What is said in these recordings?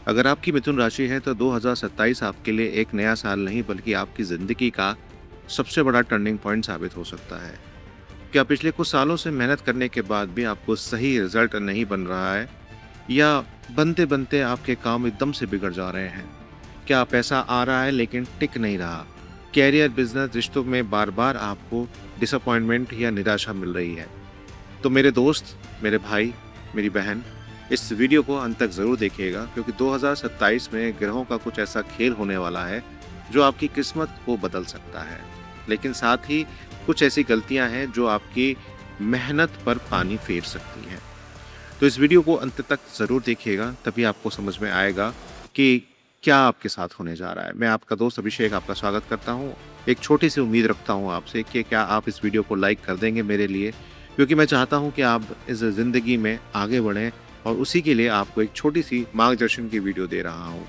अगर आपकी मिथुन राशि है तो 2027 आपके लिए एक नया साल नहीं बल्कि आपकी ज़िंदगी का सबसे बड़ा टर्निंग पॉइंट साबित हो सकता है। क्या पिछले कुछ सालों से मेहनत करने के बाद भी आपको सही रिजल्ट नहीं बन रहा है या बनते-बनते आपके काम एकदम से बिगड़ जा रहे हैं? क्या पैसा आ रहा है लेकिन टिक नहीं रहा? कैरियर, बिजनेस, रिश्तों में बार-बार आपको डिसअपॉइंटमेंट या निराशा मिल रही है? तो मेरे दोस्त, मेरे भाई, मेरी बहन, इस वीडियो को अंत तक ज़रूर देखिएगा क्योंकि 2027 में ग्रहों का कुछ ऐसा खेल होने वाला है जो आपकी किस्मत को बदल सकता है। लेकिन साथ ही कुछ ऐसी गलतियां हैं जो आपकी मेहनत पर पानी फेर सकती हैं। तो इस वीडियो को अंत तक ज़रूर देखिएगा, तभी आपको समझ में आएगा कि क्या आपके साथ होने जा रहा है। मैं आपका दोस्त अभिषेक आपका स्वागत करता हूँ। एक छोटी सी उम्मीद रखता हूँ आपसे कि क्या आप इस वीडियो को लाइक कर देंगे मेरे लिए, क्योंकि मैं चाहता हूँ कि आप इस ज़िंदगी में आगे बढ़ें और उसी के लिए आपको एक छोटी सी मार्गदर्शन की वीडियो दे रहा हूँ।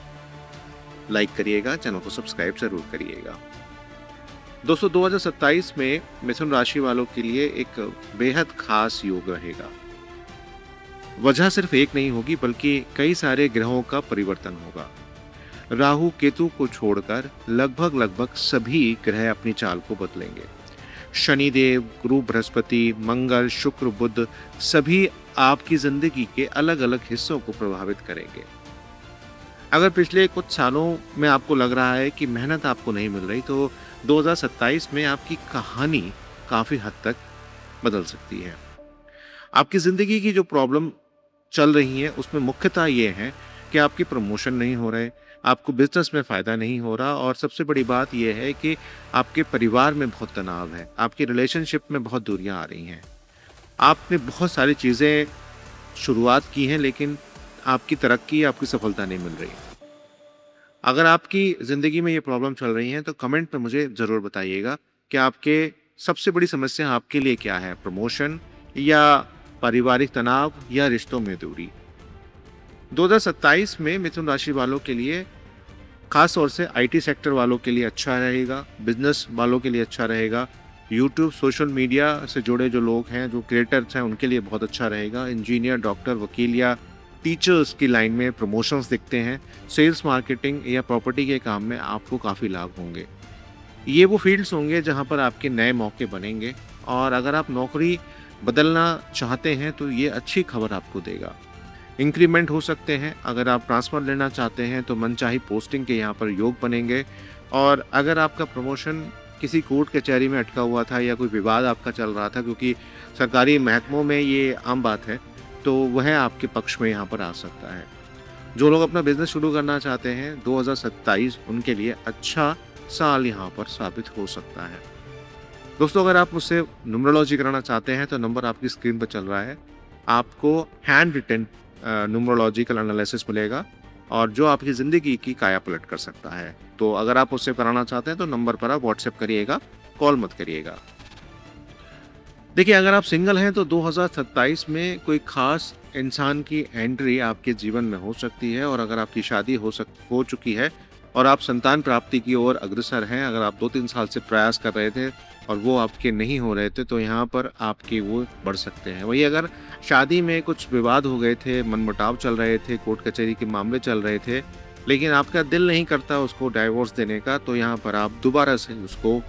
लाइक करिएगा, चैनल को सब्सक्राइब ज़रूर करिएगा। दोस्तों, 2027 में मिथुन राशि वालों के लिए एक बेहद खास योग रहेगा। वजह सिर्फ एक नहीं होगी बल्कि कई सारे ग्रहों का परिवर्तन होगा। राहु केतु को छोड़कर लगभग सभी ग्रह अपनी चाल को बदलेंगे। शनिदेव, गुरु, बृहस्पति, मंगल, शुक्र, बुध सभी आपकी जिंदगी के अलग अलग हिस्सों को प्रभावित करेंगे। अगर पिछले कुछ सालों में आपको लग रहा है कि मेहनत आपको नहीं मिल रही, तो 2027 में आपकी कहानी काफी हद तक बदल सकती है। आपकी जिंदगी की जो प्रॉब्लम चल रही है उसमें मुख्यतः ये है कि आपकी प्रमोशन नहीं हो रहे, आपको बिजनेस में फ़ायदा नहीं हो रहा और सबसे बड़ी बात यह है कि आपके परिवार में बहुत तनाव है, आपकी रिलेशनशिप में बहुत दूरियां आ रही हैं। आपने बहुत सारी चीज़ें शुरुआत की हैं लेकिन आपकी तरक्की, आपकी सफलता नहीं मिल रही। अगर आपकी ज़िंदगी में ये प्रॉब्लम चल रही हैं तो कमेंट में मुझे ज़रूर बताइएगा कि आपके सबसे बड़ी समस्या आपके लिए क्या है, प्रमोशन या पारिवारिक तनाव या रिश्तों में दूरी। 2027 में मिथुन राशि वालों के लिए खास तौर से आईटी सेक्टर वालों के लिए अच्छा रहेगा, बिजनेस वालों के लिए अच्छा रहेगा, यूट्यूब, सोशल मीडिया से जुड़े जो लोग हैं, जो क्रिएटर्स हैं, उनके लिए बहुत अच्छा रहेगा। इंजीनियर, डॉक्टर, वकील या टीचर्स की लाइन में प्रमोशंस दिखते हैं। सेल्स, मार्केटिंग या प्रॉपर्टी के काम में आपको काफ़ी लाभ होंगे। ये वो फील्ड्स होंगे जहाँ पर आपके नए मौके बनेंगे और अगर आप नौकरी बदलना चाहते हैं तो ये अच्छी खबर आपको देगा। इंक्रीमेंट हो सकते हैं। अगर आप ट्रांसफ़र लेना चाहते हैं तो मनचाही पोस्टिंग के यहाँ पर योग बनेंगे और अगर आपका प्रमोशन किसी कोर्ट कचहरी में अटका हुआ था या कोई विवाद आपका चल रहा था, क्योंकि सरकारी महकमों में ये आम बात है, तो वह आपके पक्ष में यहाँ पर आ सकता है। जो लोग अपना बिजनेस शुरू करना चाहते हैं, 2027 उनके लिए अच्छा साल यहाँ पर साबित हो सकता है। दोस्तों, अगर आप मुझसे न्यूमरोलॉजी कराना चाहते हैं तो नंबर आपकी स्क्रीन पर चल रहा है। आपको हैंड रिटन न्यूमरोलॉजिकल एनालिसिस मिलेगा और जो आपकी ज़िंदगी की काया पलट कर सकता है। तो अगर आप उससे कराना चाहते हैं तो नंबर पर आप व्हाट्सएप करिएगा, कॉल मत करिएगा। देखिए, अगर आप सिंगल हैं तो 2027 में कोई खास इंसान की एंट्री आपके जीवन में हो सकती है और अगर आपकी शादी हो चुकी है और आप संतान प्राप्ति की ओर अग्रसर हैं, अगर आप 2-3 साल से प्रयास कर रहे थे और वो आपके नहीं हो रहे थे, तो यहाँ पर आपके वो बढ़ सकते हैं। वही अगर शादी में कुछ विवाद हो गए थे, मनमुटाव चल रहे थे, कोर्ट कचहरी के मामले चल रहे थे, लेकिन आपका दिल नहीं करता उसको डाइवोर्स देने का, तो यहाँ पर आप दोबारा से उसको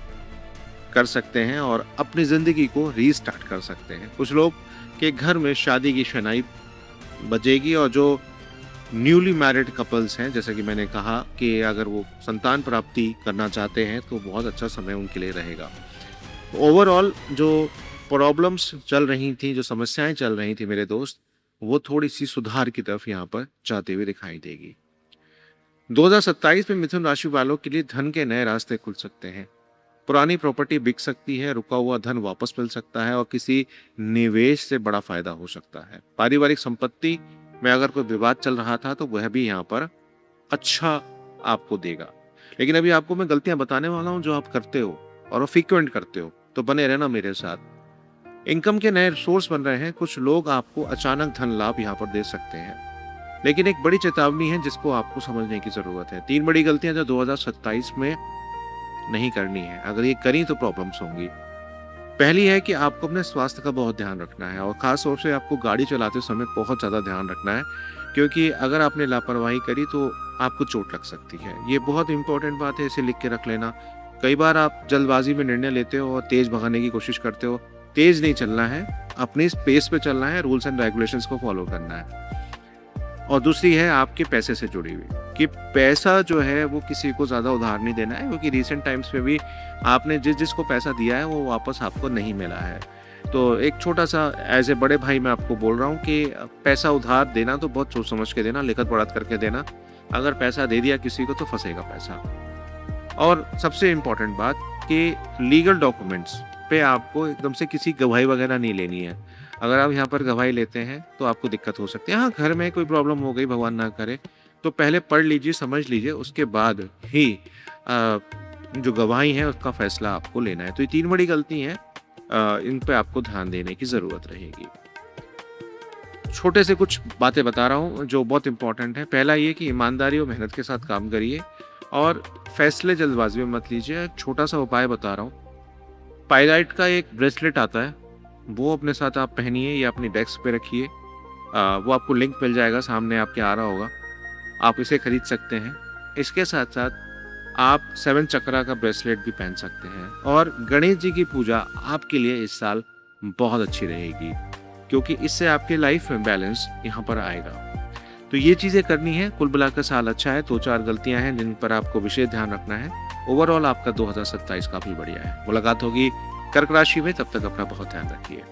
कर सकते हैं और अपनी ज़िंदगी को रीस्टार्ट कर सकते हैं। कुछ लोग के घर में शादी की शनाई बजेगी और जो न्यूली मैरिड कपल्स हैं, जैसे कि मैंने कहा कि अगर वो संतान प्राप्ति करना चाहते हैं तो बहुत अच्छा समय उनके लिए रहेगा। ओवरऑल जो प्रॉब्लम्स चल रही थी, जो समस्याएं चल रही थी मेरे दोस्त, वो थोड़ी सी सुधार की तरफ यहाँ पर जाते हुए दिखाई देगी। 2027 में मिथुन राशि वालों के लिए धन के नए रास्ते खुल सकते हैं। पुरानी प्रॉपर्टी बिक सकती है, रुका हुआ धन वापस मिल सकता है और किसी निवेश से बड़ा फायदा हो सकता है। पारिवारिक संपत्ति में अगर कोई विवाद चल रहा था तो वह भी यहाँ पर अच्छा आपको देगा। लेकिन अभी आपको मैं गलतियां बताने वाला हूँ जो आप करते हो और फ्रीक्वेंट करते हो, तो बने रहना मेरे साथ। इनकम के नए सोर्स बन रहे हैं। कुछ लोग आपको अचानक धन लाभ यहाँ पर दे सकते हैं, लेकिन एक बड़ी चेतावनी है जिसको आपको समझने की जरूरत है। 3 बड़ी गलतियां जो 2027 में नहीं करनी है, अगर ये करी तो प्रॉब्लम्स होंगी। पहली है कि आपको अपने स्वास्थ्य का बहुत ध्यान रखना है और खास तौर से आपको गाड़ी चलाते समय बहुत ज़्यादा ध्यान रखना है, क्योंकि अगर आपने लापरवाही करी तो आपको चोट लग सकती है। ये बहुत इंपॉर्टेंट बात है, इसे लिख के रख लेना। कई बार आप जल्दबाजी में निर्णय लेते हो और तेज़ भगाने की कोशिश करते हो। तेज़ नहीं चलना है, अपनी स्पेस पे चलना है, रूल्स एंड रेगुलेशंस को फॉलो करना है। और दूसरी है आपके पैसे से जुड़ी हुई, कि पैसा जो है वो किसी को ज़्यादा उधार नहीं देना है, क्योंकि रिसेंट टाइम्स में भी आपने जिसको पैसा दिया है वो वापस आपको नहीं मिला है। तो एक छोटा-सा एज़ ए बड़े भाई मैं आपको बोल रहा हूँ कि पैसा उधार देना तो बहुत सोच समझ के देना, लिखत-पढ़त करके देना। अगर पैसा दे दिया किसी को तो फँसेगा पैसा। और सबसे इम्पोर्टेंट बात कि लीगल डॉक्यूमेंट्स पे आपको एकदम से किसी गवाही वगैरह नहीं लेनी है। अगर आप यहाँ पर गवाही लेते हैं तो आपको दिक्कत हो सकती है। हाँ, घर में कोई प्रॉब्लम हो गई भगवान ना करे, तो पहले पढ़ लीजिए, समझ लीजिए, उसके बाद ही जो गवाही है उसका फ़ैसला आपको लेना है। तो ये 3 बड़ी गलती हैं, इन पे आपको ध्यान देने की ज़रूरत रहेगी। छोटे से कुछ बातें बता रहा हूँ जो बहुत इम्पोर्टेंट है। पहला ये कि ईमानदारी और मेहनत के साथ काम करिए और फैसले जल्दबाजी में मत लीजिए। छोटा सा उपाय बता रहा हूँ, पायलाइट का एक ब्रेसलेट आता है, वो अपने साथ आप पहनिए या अपनी डेस्क पे रखिए। वो आपको लिंक मिल जाएगा, सामने आपके आ रहा होगा, आप इसे खरीद सकते हैं। इसके साथ साथ आप 7 चक्रा का ब्रेसलेट भी पहन सकते हैं। और गणेश जी की पूजा आपके लिए इस साल बहुत अच्छी रहेगी, क्योंकि इससे आपके लाइफ में बैलेंस यहाँ पर आएगा। तो ये चीज़ें करनी है। कुल मिलाकर साल अच्छा है। 2-4 गलतियां हैं जिन पर आपको विशेष ध्यान रखना है। ओवरऑल आपका 2027 काफ़ी बढ़िया है। मुलाकात होगी कर्क राशि में, तब तक अपना बहुत ध्यान रखिए।